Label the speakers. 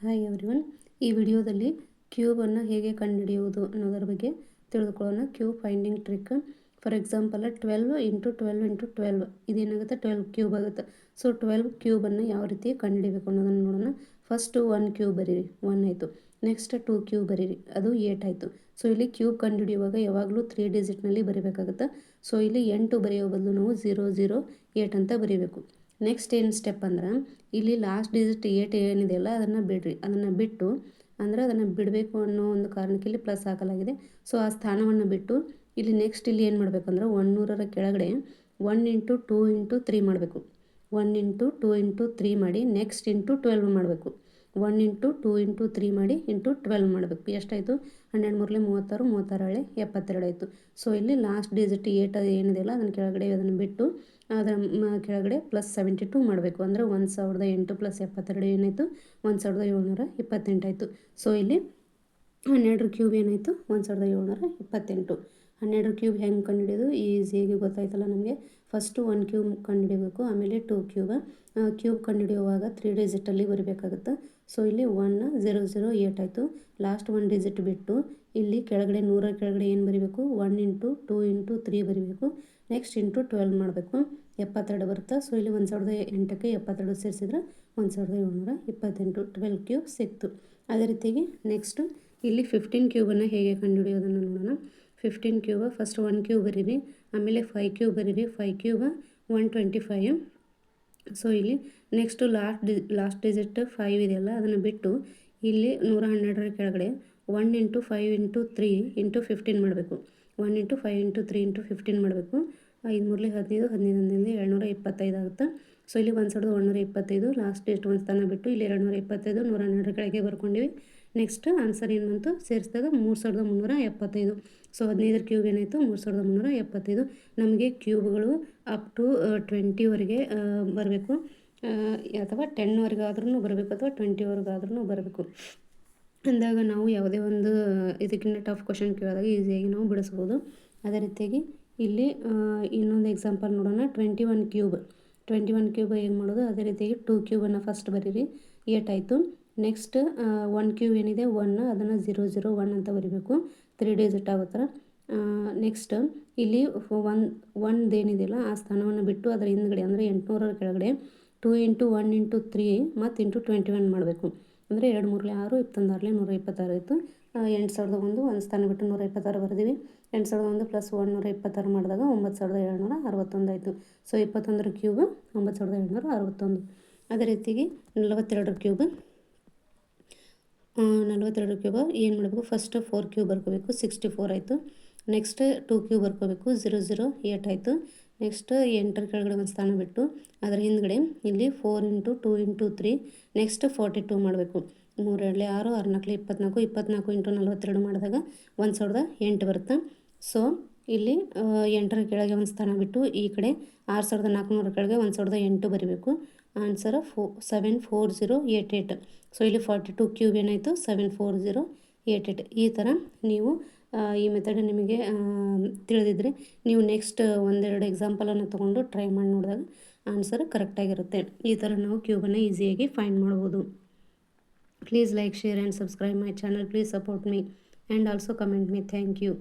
Speaker 1: Hi everyone. ಈ ವಿಡಿಯೋದಲ್ಲಿ ಕ್ಯೂಬನ್ನು ಹೇಗೆ ಕಂಡುಹಿಡಿಯುವುದು ಅನ್ನೋದರ ಬಗ್ಗೆ ತಿಳಿದುಕೊಳ್ಳೋಣ. Cube finding trick. For example 12 into 12 into 12 ಇದೇನಾಗುತ್ತೆ, 12 cube ಆಗುತ್ತೆ. ಸೊ 12 ಕ್ಯೂಬನ್ನು ಯಾವ ರೀತಿ ಕಂಡುಹಿಡಿಯಬೇಕು ಅನ್ನೋದನ್ನು ನೋಡೋಣ. ಫಸ್ಟು 1 ಕ್ಯೂಬ್ ಬರೀರಿ, 1 ಆಯಿತು. ನೆಕ್ಸ್ಟ್ 2 ಕ್ಯೂಬ್ ಬರೀರಿ, ಅದು 8 ಆಯಿತು. ಸೊ ಇಲ್ಲಿ ಕ್ಯೂಬ್ ಕಂಡುಹಿಡಿಯುವಾಗ ಯಾವಾಗಲೂ 3 ಡಿಜಿಟ್ನಲ್ಲಿ ಬರೀಬೇಕಾಗುತ್ತೆ. ಸೊ ಇಲ್ಲಿ 8 ಬರೆಯೋ ಬದಲು ನಾವು 0 0 8 ಅಂತ ಬರೀಬೇಕು. ನೆಕ್ಸ್ಟ್ ಏನು ಸ್ಟೆಪ್ ಅಂದ್ರೆ, ಇಲ್ಲಿ ಲಾಸ್ಟ್ ಡಿಜಿಟ್ 8 ಏನಿದೆಯಲ್ಲ ಅದನ್ನು ಬಿಡ್ರಿ. ಅದನ್ನು ಬಿಟ್ಟು ಅಂದರೆ ಅದನ್ನು ಬಿಡಬೇಕು ಅನ್ನೋ ಒಂದು ಕಾರಣಕ್ಕೆ ಇಲ್ಲಿ ಪ್ಲಸ್ ಹಾಕಲಾಗಿದೆ. ಸೊ ಆ ಸ್ಥಾನವನ್ನು ಬಿಟ್ಟು ಇಲ್ಲಿ ನೆಕ್ಸ್ಟ್ ಇಲ್ಲಿ ಏನು ಮಾಡಬೇಕಂದ್ರೆ 100ರ ಕೆಳಗಡೆ 1 ಇಂಟು 2 ಇಂಟು 3 ಮಾಡಬೇಕು. 1 ಇಂಟು 2 ಇಂಟು 3 ಮಾಡಿ ನೆಕ್ಸ್ಟ್ ಇಂಟು 12 ಮಾಡಬೇಕು. 1 ಇಂಟು 2 ಇಂಟು 3 ಮಾಡಿ ಇಂಟು 12 ಮಾಡಬೇಕು. ಎಷ್ಟಾಯಿತು? 12 ಮೂರಲೆ 36, 36 72 ಆಯಿತು. ಸೊ ಇಲ್ಲಿ ಲಾಸ್ಟ್ ಡಿಜಿಟ್ 8 ಏನಿದೆಯಲ್ಲ ಅದನ್ನು ಕೆಳಗಡೆ ಅದನ್ನು ಬಿಟ್ಟು ಅದರ ಕೆಳಗಡೆ +72 ಮಾಡಬೇಕು. ಅಂದರೆ 1008 + 72 ಏನಾಯಿತು? 1728 ಆಯಿತು. ಸೊ ಇಲ್ಲಿ 12ರ ಕ್ಯೂಬ್ ಏನಾಯಿತು? 1728. 12ರ ಕ್ಯೂಬ್ ಹೆಂಗೆ ಕಂಡುಹಿಡಿಯೋದು? ಈಸಿಯಾಗಿ ಗೊತ್ತಾಯ್ತಲ್ಲ ನಮಗೆ. ಫಸ್ಟು 1 ಕ್ಯೂಬ್ ಕಂಡುಹಿಡಿಬೇಕು, ಆಮೇಲೆ 2 ಕ್ಯೂಬ್ ಕಂಡುಹಿಡಿಯುವಾಗ 3 ಡಿಜಿಟಲ್ಲಿ ಬರೀಬೇಕಾಗುತ್ತೆ. ಸೊ ಇಲ್ಲಿ 1 0 0 8 ಆಯಿತು. ಲಾಸ್ಟ್ 1 ಡಿಜಿಟ್ ಬಿಟ್ಟು ಇಲ್ಲಿ ಕೆಳಗಡೆ 100ರ ಕೆಳಗಡೆ ಏನು ಬರೀಬೇಕು? 1 ಇಂಟು 2 ಇಂಟು 3 ಬರೀಬೇಕು. ನೆಕ್ಸ್ಟ್ ಇಂಟು 12 ಮಾಡಬೇಕು. 72 ಬರುತ್ತೆ. ಸೊ ಇಲ್ಲಿ 1008ಕ್ಕೆ 72 ಸೇರಿಸಿದ್ರೆ 1728. 12 ಕ್ಯೂಬ್ ಸಿಕ್ತು. ಅದೇ ರೀತಿಯಾಗಿ ನೆಕ್ಸ್ಟು ಇಲ್ಲಿ 15 ಕ್ಯೂಬನ್ನು ಹೇಗೆ ಕಂಡುಹಿಡಿಯೋದನ್ನು ನೋಡೋಣ. 15 ಕ್ಯೂಬ್ ಫಸ್ಟ್ 1 ಕ್ಯೂಬ್ ಬರೀರಿ, ಆಮೇಲೆ 5 ಕ್ಯೂಬ್ ಬರೀರಿ. 5 ಕ್ಯೂಬ್ 125. ಸೊ ಇಲ್ಲಿ ನೆಕ್ಸ್ಟು ಲಾಸ್ಟ್ ಡಿಜಿಟ್ 5 ಇದೆಯಲ್ಲ ಅದನ್ನು ಬಿಟ್ಟು ಇಲ್ಲಿ 112ರ ಕೆಳಗಡೆ 1 ಇಂಟು 5 ಇಂಟು 3 ಇಂಟು 15 ಮಾಡಬೇಕು. 1 ಇಂಟು 5 ಇಂಟು 3 ಇಂಟು 15 ಮಾಡಬೇಕು. 5 ಮೂರಲೆ 15, 15 725 ಆಗುತ್ತೆ. ಸೊ ಇಲ್ಲಿ 1125 ಲಾಸ್ಟ್ ಡಿಜಿಟ್ ಒಂದು ಸ್ಥಾನ ಬಿಟ್ಟು ಇಲ್ಲಿ 225 112ರ ಕೆಳಗೆ ಬರ್ಕೊಂಡಿವಿ. ನೆಕ್ಸ್ಟ್ ಆನ್ಸರ್ ಏನು ಬಂತು? ಸೇರಿಸಿದಾಗ 3375. ಸೊ 15ರ ಕ್ಯೂಬ್ ಏನಾಯಿತು? 3375. ನಮಗೆ ಕ್ಯೂಬ್ಗಳು ಅಪ್ ಟು 20ವರೆಗೆ ಬರಬೇಕು, ಅಥವಾ 10ವರೆಗೆ ಆದ್ರೂ ಬರಬೇಕು, ಅಥವಾ 20ವರೆಗಾದ್ರೂ ಬರಬೇಕು. ಅಂದಾಗ ನಾವು ಯಾವುದೇ ಒಂದು ಇದಕ್ಕಿಂತ ಟಫ್ ಕ್ವಶನ್ ಕೇಳಿದಾಗ ಈಸಿಯಾಗಿ ನಾವು ಬಿಡಿಸ್ಬೋದು. ಅದೇ ರೀತಿಯಾಗಿ ಇಲ್ಲಿ ಇನ್ನೊಂದು ಎಕ್ಸಾಂಪಲ್ ನೋಡೋಣ. 21 ಕ್ಯೂಬ್ ಹೇಗೆ ಮಾಡೋದು? ಅದೇ ರೀತಿಯಾಗಿ 2 ಕ್ಯೂಬನ್ನು ಫಸ್ಟ್ ಬರೀರಿ, 8 ಆಯಿತು. ನೆಕ್ಸ್ಟ್ 1 ಕ್ಯೂಬ್ ಏನಿದೆ 1 ಅದನ್ನು 0 0 1 ಅಂತ ಬರೀಬೇಕು. 3 ಡಿಜಿಟ್ ಆಗುತ್ತರ. ನೆಕ್ಸ್ಟ್ ಇಲ್ಲಿ 1 ಏನಿದೆಯಲ್ಲ ಆ ಸ್ಥಾನವನ್ನು ಬಿಟ್ಟು ಅದರ ಹಿಂದ್ಗಡೆ ಅಂದರೆ 800ರ ಕೆಳಗಡೆ 2 ಇಂಟು 1 ಇಂಟು 3 ಮತ್ತು ಇಂಟು 21 ಮಾಡಬೇಕು. ಅಂದರೆ 2 ಮೂರಲೆ 6, 21 126 ಆಯಿತು. 8001 ಒಂದು ಸ್ಥಾನ ಬಿಟ್ಟು 126 ಬರೆದಿವಿ. 8001 + 126 ಮಾಡಿದಾಗ 9761 ಆಯಿತು. ಸೊ 21ರ ಕ್ಯೂಬ್ 9761. ಅದೇ ರೀತಿಗೆ 42ರ ಕ್ಯೂಬ್ ಏನು ಮಾಡಬೇಕು? ಫಸ್ಟ್ 4 ಕ್ಯೂಬ್ ಬರ್ಕೋಬೇಕು, 64 ಆಯಿತು. ನೆಕ್ಸ್ಟ್ 2 ಕ್ಯೂಬ್ ಬರ್ಕೋಬೇಕು, 0 0 8 ಆಯಿತು. ನೆಕ್ಸ್ಟ್ 8ರ ಕೆಳಗಡೆ ಒಂದು ಸ್ಥಾನ ಬಿಟ್ಟು ಅದರ ಹಿಂದ್ಗಡೆ ಇಲ್ಲಿ 4 ಇಂಟು 2 ಇಂಟು 3 ನೆಕ್ಸ್ಟ್ 42 ಮಾಡಬೇಕು. 3 2 6, 6 4 24, 24 ಇಂಟು 42 ಮಾಡಿದಾಗ 1008 ಬರುತ್ತೆ. ಸೊ ಇಲ್ಲಿ 8ರ ಕೆಳಗೆ ಒಂದು ಸ್ಥಾನ ಬಿಟ್ಟು ಈ ಕಡೆ 6400ರ ಕೆಳಗೆ 1008 ಬರೀಬೇಕು. ಆನ್ಸರ್ 74088. ಸೊ ಇಲ್ಲಿ 42 ಕ್ಯೂಬ್ ಏನಾಯಿತು? 74088. ಈ ಥರ ನೀವು ಈ ಮೆಥಡ್ ನಿಮಗೆ ತಿಳಿದಿದ್ದರೆ ನೀವು ನೆಕ್ಸ್ಟ್ ಒಂದೆರಡು ಎಕ್ಸಾಂಪಲನ್ನು ತೊಗೊಂಡು ಟ್ರೈ ಮಾಡಿ ನೋಡಿದಾಗ ಆನ್ಸರ್ ಕರೆಕ್ಟಾಗಿರುತ್ತೆ. ಈ ಥರ ನಾವು ಕ್ಯೂಬನ್ನು ಈಸಿಯಾಗಿ ಫೈಂಡ್ ಮಾಡ್ಬೋದು. Please like, share and subscribe my channel. Please support me and also comment me. Thank you.